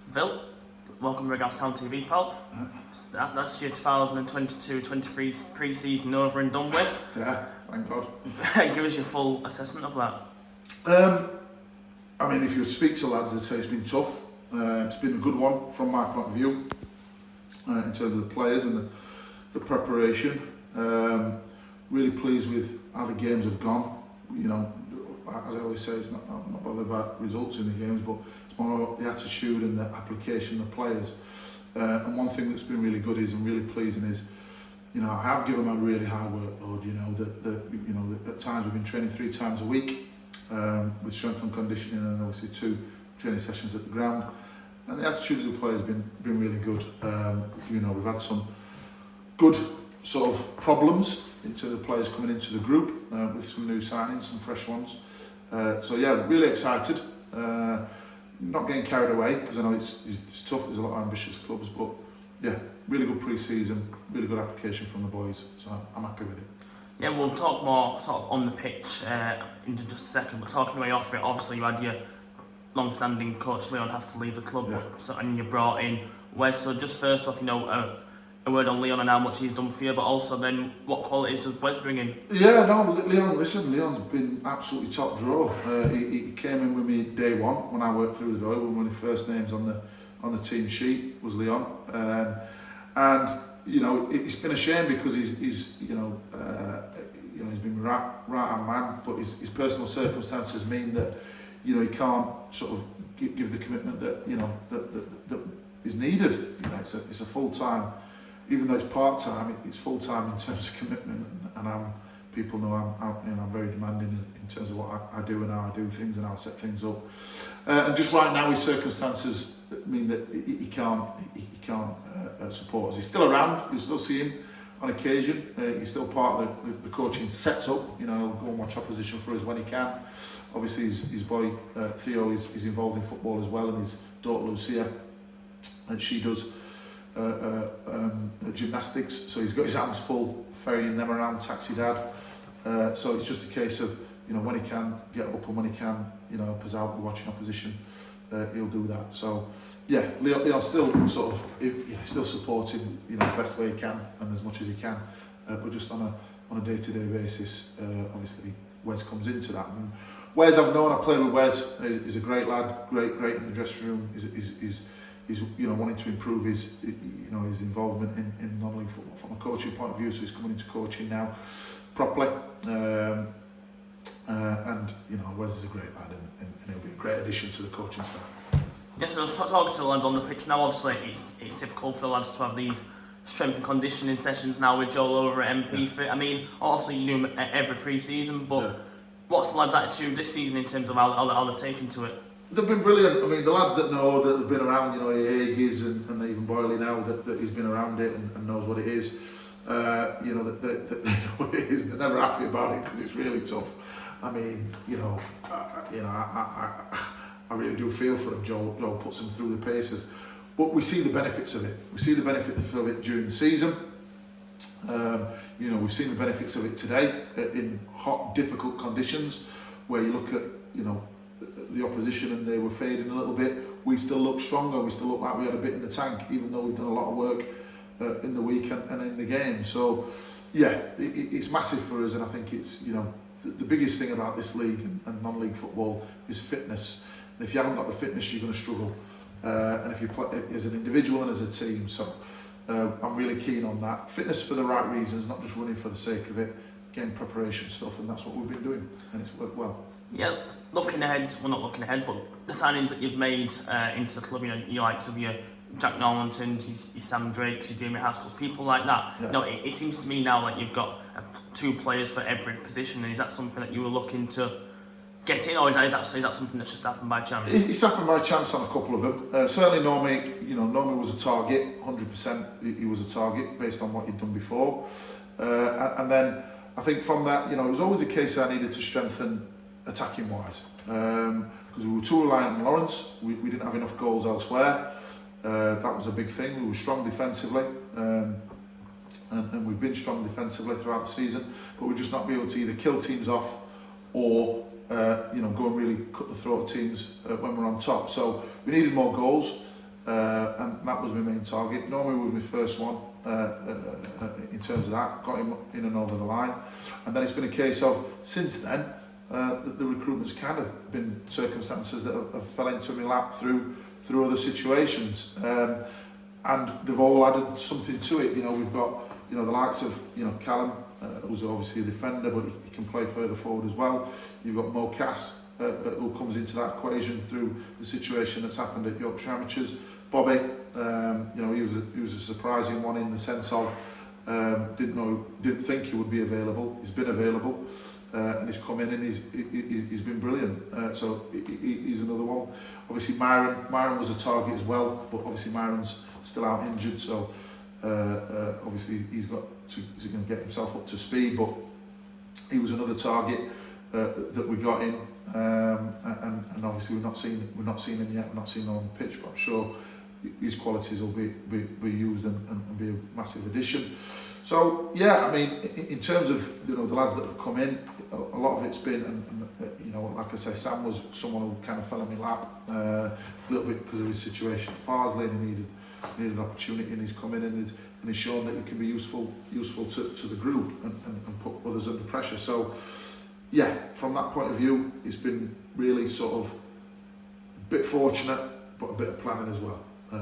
Vill, welcome to Regards Town TV, pal. That's your 2022-23 pre-season over and done with. Yeah, thank God. Give us your full assessment of that. I mean, if you speak to lads, they'd say it's been tough. It's been a good one from my point of view, in terms of the players and the preparation. Really pleased with how the games have gone. You know, as I always say, I'm not bothered about results in the games, but it's more the attitude and the application of the players. And one thing that's been really good and really pleasing is, you know, I have given them a really high workload. You know that at times we've been training 3 times a week with strength and conditioning, and obviously 2 training sessions at the ground. And the attitude of the players has been really good. You know, we've had some good sort of problems in terms of players coming into the group with some new signings, some fresh ones. So yeah, really excited. Not getting carried away because I know it's tough. There's a lot of ambitious clubs, but yeah, really good pre-season, really good application from the boys. So I'm happy with it. Yeah, we'll talk more sort of on the pitch in just a second. But talking away off it, obviously you had your long-standing coach Leon have to leave the club, yeah. And you brought in Wes. So just first off, you know, a word on Leon and how much he's done for you, but also then what qualities does Wes bring in? Yeah, no, Leon's been absolutely top draw. He came in with me day one when I worked through the door. One of the first names on the team sheet was Leon, and you know it's been a shame because he's he's been right hand man, but his personal circumstances mean that you know he can't sort of give the commitment that you know that is needed. You know, it's a full time. Even though it's part time, it's full time in terms of commitment, and people know I'm very demanding in terms of what I do and how I do things and how I set things up. And just right now, his circumstances mean that he can't support us. He's still around. You still see him on occasion. He's still part of the coaching setup. You know, he'll go and watch opposition for us when he can. Obviously, his boy Theo is involved in football as well, and his daughter Lucia, and she does. Gymnastics, so he's got his hands full ferrying them around, taxi dad. So it's just a case of, you know, when he can get up and when he can, you know, help us out with watching opposition, he'll do that. So yeah, Leon's still sort of, still supporting, you know, the best way he can and as much as he can, but just on a day-to-day basis. Obviously, Wes comes into that. And Wes, I've known, I played with Wes. He's a great lad, great in the dressing room. He's wanting to improve his involvement in non-league football from a coaching point of view, so he's coming into coaching now properly. And you know, Wes is a great lad, and he'll be a great addition to the coaching staff. Yes, so talking to the lads on the pitch now. Obviously, it's typical for the lads to have these strength and conditioning sessions now with Joel over at MP Fit. I mean, obviously you do them every pre-season, but what's the lads' attitude this season in terms of how they've taken to it? They've been brilliant. I mean, the lads that know, that have been around, you know, Higgies and even Boyley now, that he's been around it and knows what it is, you know, that they know what it is. They're never happy about it because it's really tough. I mean, I really do feel for him. Joel puts him through the paces. But we see the benefits of it. We see the benefits of it during the season. You know, we've seen the benefits of it today in hot, difficult conditions where you look at, you know, the opposition and they were fading a little bit. We still look stronger. We still look like we had a bit in the tank, even though we've done a lot of work in the week and in the game. So, yeah, it's massive for us, and I think it's, you know, the biggest thing about this league and non-league football is fitness. And if you haven't got the fitness, you're going to struggle. And if you play as an individual and as a team, so I'm really keen on that. Fitness for the right reasons, not just running for the sake of it. Getting preparation stuff, and that's what we've been doing, and it's worked well. Yeah, looking ahead, well not looking ahead, but the signings that you've made into the club, you know, your likes of your Jack Norlington, your Sam Drakes, your Jamie Haskells, people like that. Yeah. You know, it seems to me now like you've got 2 players for every position, and is that something that you were looking to get in, or is that something that's just happened by chance? It's happened by chance on a couple of them. Certainly Normie was a target, 100% he was a target based on what he'd done before. And then I think from that, you know, it was always a case I needed to strengthen attacking wise, because we were too reliant on Lawrence. We didn't have enough goals elsewhere. That was a big thing. We were strong defensively, and we've been strong defensively throughout the season, but we've just not been able to either kill teams off or go and really cut the throat of teams when we're on top. So we needed more goals. and that was my main target. Normally was my first one in terms of that, got him in and over the line, and then it's been a case of since then the recruitment's kind of been circumstances that have fell into my lap through other situations, and they've all added something to it. You know, we've got the likes of Callum, who's obviously a defender, but he can play further forward as well. You've got Mo Cass, who comes into that equation through the situation that's happened at Yorkshire Amateurs. Bobby, he was a surprising one in the sense of didn't think he would be available. He's been available, and he's come in and he's been brilliant. So he's another one. Obviously Myron was a target as well, but obviously Myron's still out injured, so obviously he's going to get himself up to speed. But he was another target that we got in, and obviously we've not seen him yet. We've not seen him on the pitch, but I'm sure his qualities will be used and be a massive addition. So yeah, I mean, in terms of the lads that have come in, a lot of it's been, and like I say, Sam was someone who kind of fell in my lap a little bit because of his situation at Farsley, and he needed an opportunity, and he's come in and he's shown that he can be useful to the group and put others under pressure. So yeah, from that point of view, it's been really sort of a bit fortunate, but a bit of planning as well.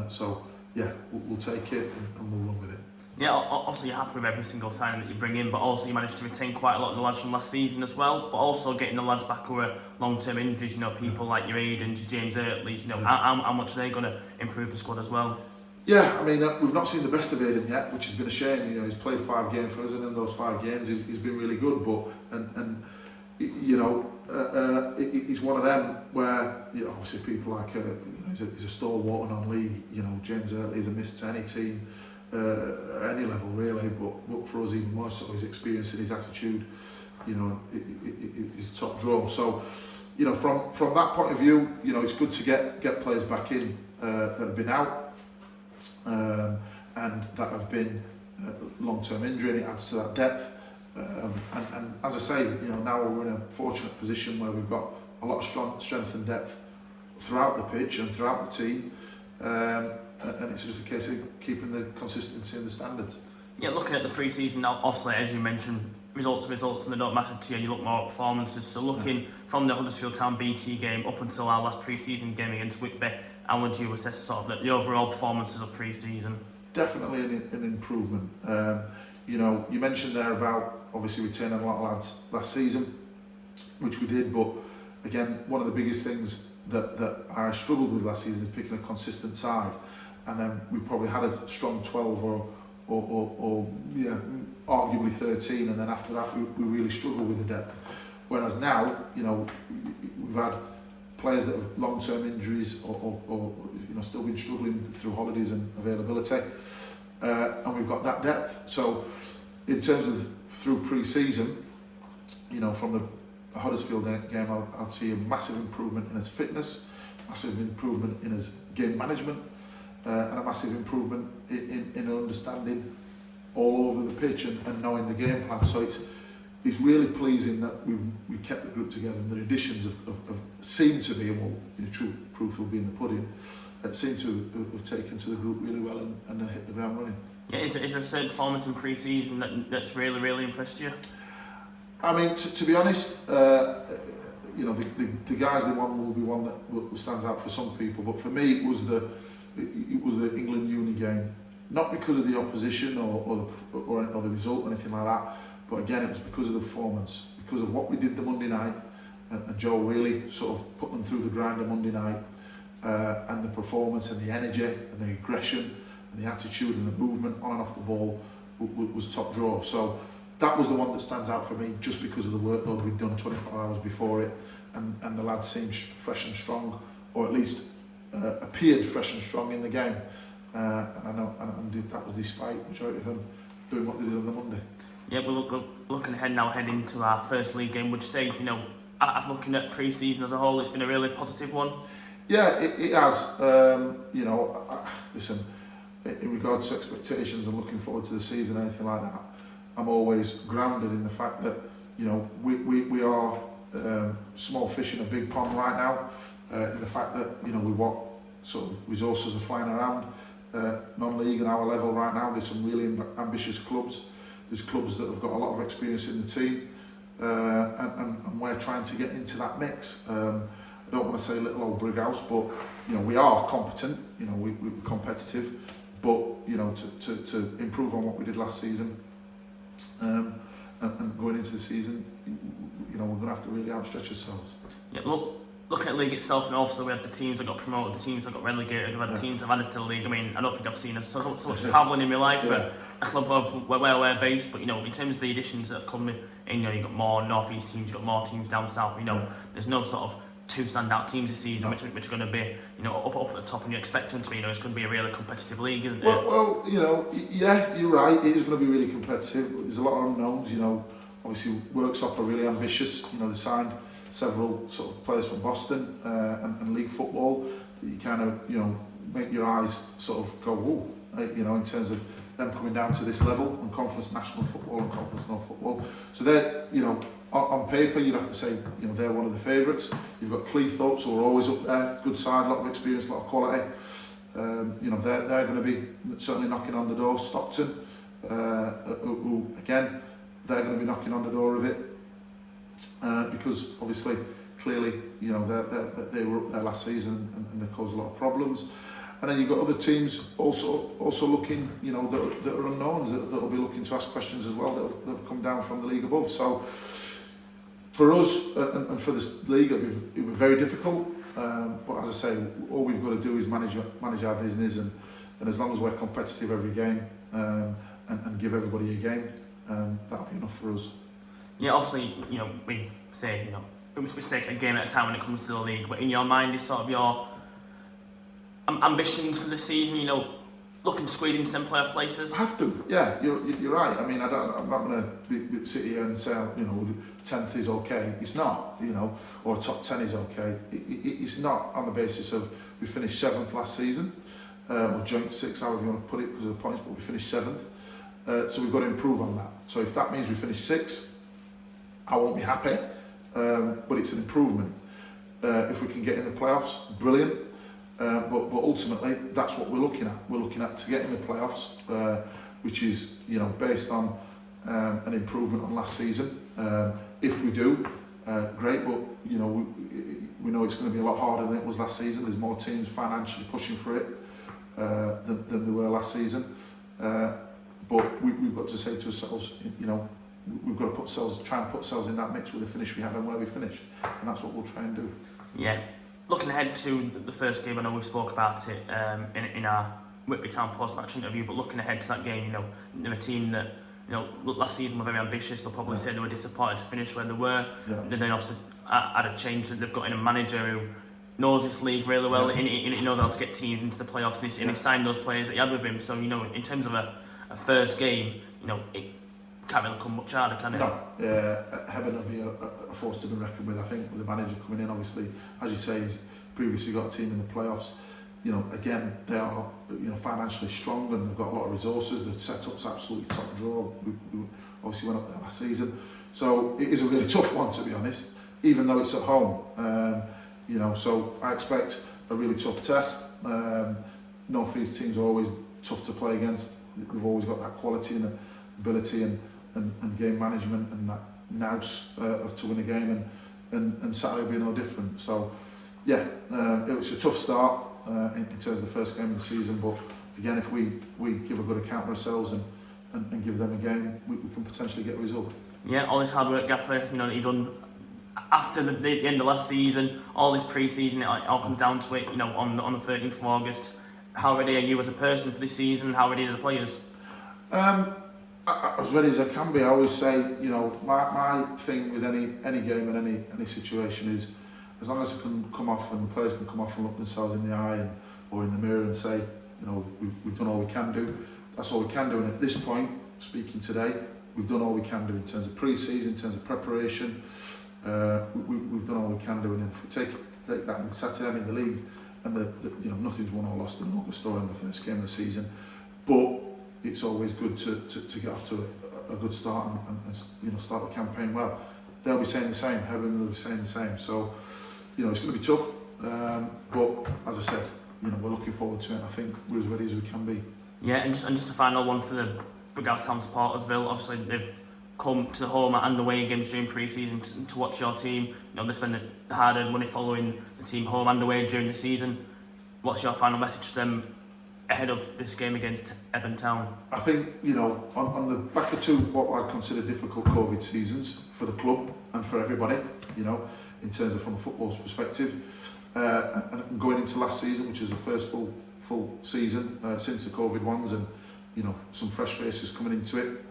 So yeah, we'll take it and we'll run with it. Yeah, obviously you're happy with every single signing that you bring in, but also you managed to retain quite a lot of the lads from last season as well, but also getting the lads back who are long-term injuries, people like your Aidens, your James Eartleys, how much are they going to improve the squad as well? Yeah, I mean, we've not seen the best of Aiden yet, which has been a shame. He's played 5 games for us, and in those 5 games he's been really good, but he's one of them where obviously people like he's a stalwart and on league. James Eartley is a miss to any team, any level really, but for us even more so. His experience and his attitude, is top draw. So from that point of view, it's good to get players back in that have been out and that have been long-term injury, and it adds to that depth. And as I say, now we're in a fortunate position where we've got a lot of strength and depth throughout the pitch and throughout the team, and it's just a case of keeping the consistency and the standards. Yeah, looking at the pre-season now, obviously as you mentioned, results when they don't matter to you, you look more at performances. So looking from the Huddersfield Town BT game up until our last pre-season game against Whitby, how would you assess sort of the overall performances of pre-season? Definitely an improvement. You mentioned there about obviously retaining a lot of lads last season, which we did, but again, one of the biggest things that I struggled with last season is picking a consistent side, and then we probably had a strong 12 or arguably 13, and then after that we really struggled with the depth. Whereas now, we've had players that have long-term injuries or still been struggling through holidays and availability, and we've got that depth. So in terms of through pre-season, from the Huddersfield game, I'll see a massive improvement in his fitness, massive improvement in his game management, and a massive improvement in understanding all over the pitch and knowing the game plan. So it's really pleasing that we kept the group together, and the additions have seemed to be, and the true proof will be in the pudding, seem to have taken to the group really well and hit the ground running. Yeah, is there a certain performance in pre-season that's really impressed you? I mean, to be honest, the guys they won will be one that stands out for some people, but for me it was the England Uni game, not because of the opposition or the result or anything like that, but again it was because of the performance, because of what we did the Monday night, and Joe really sort of put them through the grind on Monday night, and the performance and the energy and the aggression and the attitude and the movement on and off the ball was top draw. So that was the one that stands out for me, just because of the workload we'd done 24 hours before it, and the lads seemed fresh and strong, or at least appeared fresh and strong in the game, and that was despite the majority of them doing what they did on the Monday. Yeah, we're looking ahead now, heading to our first league game. Would you say, after looking at pre-season as a whole, it's been a really positive one? Yeah, it has. Listen, in regards to expectations and looking forward to the season, anything like that, I'm always grounded in the fact that we are small fish in a big pond right now. In the fact that we're sort of resources are flying around. Non-league and our level right now, there's some really ambitious clubs. There's clubs that have got a lot of experience in the team, and we're trying to get into that mix. I don't want to say little old Brighouse, but we are competent. We're competitive, but to improve on what we did last season, and going into the season, we're going to have to really outstretch ourselves. Yeah, looking at the league itself, and also we had the teams that got promoted, the teams that got relegated, we had the teams that have added to the league. I mean, I don't think I've seen so much travelling in my life for a club of where we're based, but in terms of the additions that have come in, you've got more North East teams, you've got more teams down south. There's no sort of two standout teams this season, which are going to be up at the top, and you expect them to be. It's going to be a really competitive league, isn't it? Well, yeah, you're right. It is going to be really competitive. There's a lot of unknowns. Obviously, Worksop are really ambitious. They signed several sort of players from Boston and league football that you kind of make your eyes sort of go whoa, in terms of them coming down to this level and Conference National Football and Conference North Football. So they're on paper you'd have to say they're one of the favourites. You've got Cleethorpes who are always up there, good side, a lot of experience, a lot of quality. They're going to be certainly knocking on the door. Stockton, who again they're going to be knocking on the door of it. Because obviously, clearly, they were up there last season and they caused a lot of problems. And then you've got other teams also looking, that are unknowns, that will be looking to ask questions as well, that have come down from the league above. So for us and for this league, it would be very difficult. But as I say, all we've got to do is manage our business, and as long as we're competitive every game and give everybody a game, that'll be enough for us. Yeah, obviously, we say, we take a game at a time when it comes to the league, but in your mind is sort of your ambitions for the season, looking to squeeze into them playoff places? Have to, yeah, you're right. I mean, I'm not going to sit here and say, 10th is okay. It's not, or top 10 is okay. It's not on the basis of we finished 7th last season, or joint 6th, however you want to put it, because of the points, but we finished 7th. So we've got to improve on that. So if that means we finish 6th, I won't be happy, but it's an improvement. If we can get in the playoffs, brilliant. But ultimately, that's what we're looking at. We're looking at to get in the playoffs, which is based on an improvement on last season. If we do, great. But we know it's going to be a lot harder than it was last season. There's more teams financially pushing for it than there were last season. But we've got to say to ourselves, we've got to try and put ourselves in that mix with the finish we had and where we finished, and that's what we'll try and do. Yeah. Looking ahead to the first game, I know we've spoke about it in our Whitby Town post-match interview, but looking ahead to that game, they're a team that, last season were very ambitious. They'll probably say they were disappointed to finish where they were. Yeah. Then obviously had a change that they've got in a manager who knows this league really well, and he knows how to get teams into the playoffs, and he signed those players that he had with him. So, in terms of a first game, it can't really come much harder, can it? No, Heaven will be a force to be reckoned with. I think with the manager coming in, obviously, as you say, he's previously got a team in the playoffs. Again, they are financially strong and they've got a lot of resources. The setup's absolutely top drawer. We obviously went up there last season, so it is a really tough one, to be honest. Even though it's at home, so I expect a really tough test. North East teams are always tough to play against. They've always got that quality and ability and game management and that nous to win a game, and Saturday will be no different. So yeah, it was a tough start in terms of the first game of the season, but again, if we give a good account of ourselves and give them a game, we can potentially get a result. Yeah, all this hard work, Gaffer, that you've done after the end of last season, all this pre-season, it all comes down to it, on the 13th of August. How ready are you as a person for this season? How ready are the players? As ready as I can be. I always say, my thing with any game and any situation is, as long as I can come off and the players can come off and look themselves in the eye or in the mirror and say, we've done all we can do. That's all we can do. And at this point, speaking today, we've done all we can do in terms of pre-season, in terms of preparation. We've done all we can do. And if we take that and Saturday in the league, and nothing's won or lost in August or in the first game of the season, but it's always good to get off to a good start and start the campaign well. They'll be saying the same, Heaven will be saying the same. So, it's going to be tough, but as I said, we're looking forward to it. I think we're as ready as we can be. Yeah, and just a final one for the Brighouse Town supporters, Vill. Obviously, they've come to the home and away games during pre-season to watch your team. They spend the hard-earned money following the team home and away during the season. What's your final message to them ahead of this game against Eben Town? I think, on the back of two what I'd consider difficult COVID seasons for the club and for everybody, in terms of from a football's perspective, and going into last season, which is the first full season since the COVID ones, and some fresh faces coming into it.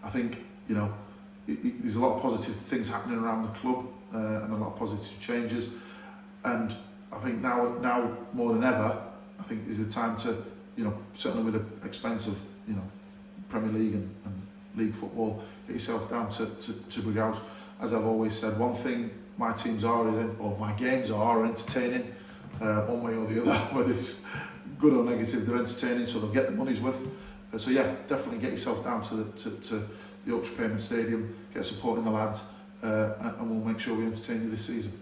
I think there's a lot of positive things happening around the club and a lot of positive changes, and I think now more than ever, I think is the time to certainly with the expense of Premier League and league football, get yourself down to Brighouse. As I've always said, one thing my teams are or my games are entertaining, one way or the other, whether it's good or negative, they're entertaining, so they'll get the money's worth. So yeah, definitely get yourself down to the Ultra Payment Stadium, get supporting the lads, and we'll make sure we entertain you this season.